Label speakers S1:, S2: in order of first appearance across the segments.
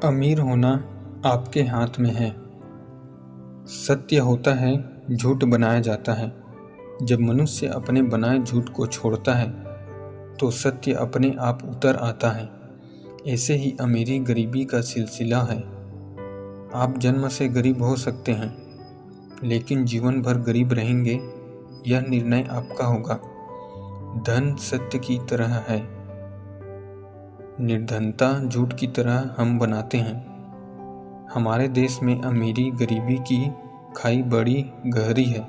S1: अमीर होना आपके हाथ में है। सत्य होता है, झूठ बनाया जाता है। जब मनुष्य अपने बनाए झूठ को छोड़ता है तो सत्य अपने आप उतर आता है। ऐसे ही अमीरी गरीबी का सिलसिला है। आप जन्म से गरीब हो सकते हैं, लेकिन जीवन भर गरीब रहेंगे, यह निर्णय आपका होगा। धन सत्य की तरह है, निर्धनता झूठ की तरह हम बनाते हैं। हमारे देश में अमीरी गरीबी की खाई बड़ी गहरी है,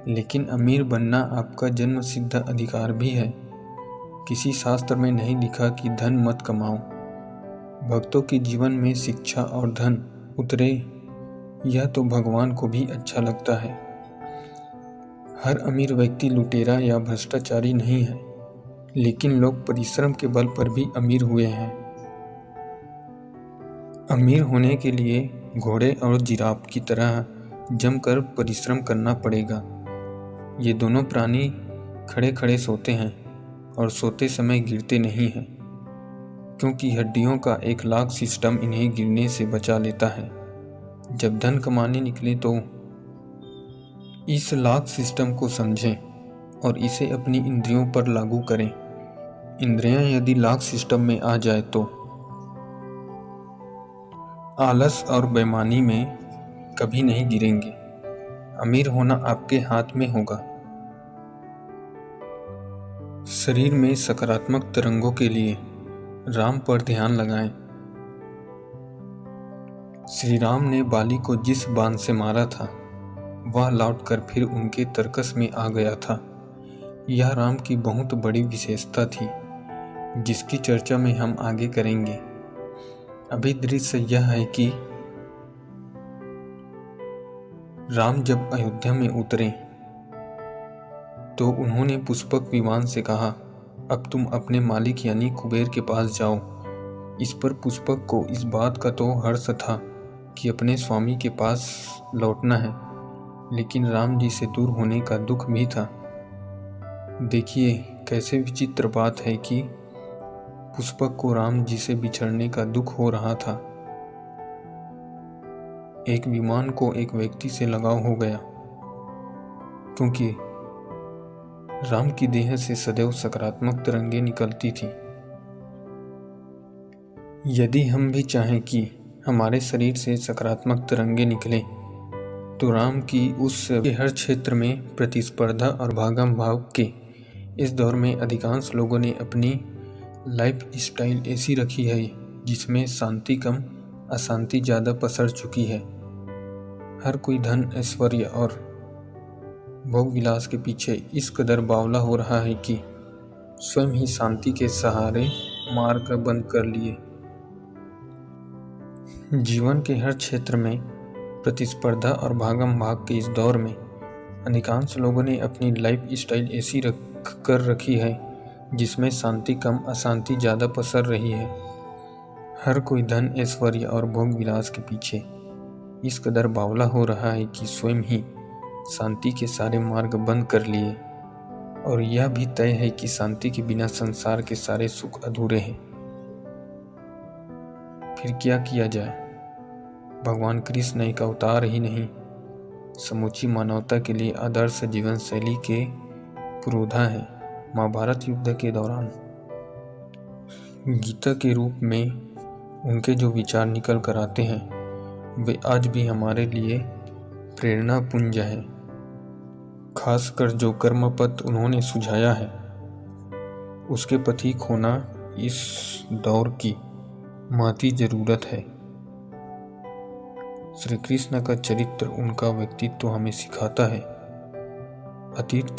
S1: लेकिन अमीर बनना आपका जन्म सिद्ध अधिकार भी है। किसी शास्त्र में नहीं लिखा कि धन मत कमाओ। भक्तों के जीवन में शिक्षा और धन उतरे, यह तो भगवान को भी अच्छा लगता है। हर अमीर व्यक्ति लुटेरा या भ्रष्टाचारी नहीं है, लेकिन लोग परिश्रम के बल पर भी अमीर हुए हैं। अमीर होने के लिए घोड़े और जिराफ की तरह जमकर परिश्रम करना पड़ेगा। ये दोनों प्राणी खड़े खड़े सोते हैं और सोते समय गिरते नहीं हैं, क्योंकि हड्डियों का एक लाख सिस्टम इन्हें गिरने से बचा लेता है। जब धन कमाने निकले तो इस लाख सिस्टम को समझें और इसे अपनी इंद्रियों पर लागू करें। इंद्रियां यदि लाख सिस्टम में आ जाए तो आलस और बेईमानी में कभी नहीं गिरेंगे। अमीर होना आपके हाथ में होगा। शरीर में सकारात्मक तरंगों के लिए राम पर ध्यान लगाएं। श्री राम ने बाली को जिस बाण से मारा था, वह लौटकर फिर उनके तरकस में आ गया था। यह राम की बहुत बड़ी विशेषता थी, जिसकी चर्चा में हम आगे करेंगे। अभी दृश्य यह है कि राम जब अयोध्या में उतरे तो उन्होंने पुष्पक विमान से कहा, अब तुम अपने मालिक यानी कुबेर के पास जाओ। इस पर पुष्पक को इस बात का तो हर्ष था कि अपने स्वामी के पास लौटना है, लेकिन राम जी से दूर होने का दुख भी था। देखिए कैसे विचित्र बात है कि पुष्पक को राम जी से बिछड़ने का दुख हो रहा था। एक विमान को एक व्यक्ति से लगाव हो गया, क्योंकि राम की देह से सदैव सकारात्मक तरंगें निकलती थी। यदि हम भी चाहें कि हमारे शरीर से सकारात्मक तरंगें निकलें, तो राम की उस हर क्षेत्र में प्रतिस्पर्धा और भागम भाग के इस दौर में अधिकांश लोगों ने अपनी लाइफ स्टाइल ऐसी रखी है जिसमें शांति कम अशांति ज़्यादा पसर चुकी है। हर कोई धन ऐश्वर्य और भोग विलास के पीछे इस कदर बावला हो रहा है कि स्वयं ही शांति के सहारे मार्ग बंद कर लिए। जीवन के हर क्षेत्र में प्रतिस्पर्धा और भागम भाग के इस दौर में अधिकांश लोगों ने अपनी लाइफ स्टाइल ऐसी कर रखी है जिसमें शांति कम अशांति ज़्यादा पसर रही है। हर कोई धन ऐश्वर्य और भोग विलास के पीछे इस कदर बावला हो रहा है कि स्वयं ही शांति के सारे मार्ग बंद कर लिए, और यह भी तय है कि शांति के बिना संसार के सारे सुख अधूरे हैं। फिर क्या किया जाए? भगवान कृष्ण एक अवतार ही नहीं, समूची मानवता के लिए आदर्श जीवन शैली के पुरोधा है। महाभारत युद्ध के दौरान गीता के रूप में उनके जो विचार निकल कर आते हैं, वे आज भी हमारे लिए प्रेरणा पुंज है। खासकर जो कर्म पथ उन्होंने सुझाया है, उसके पथिक होना इस दौर की माती जरूरत है। श्री कृष्ण का चरित्र, उनका व्यक्तित्व हमें सिखाता है अतीत की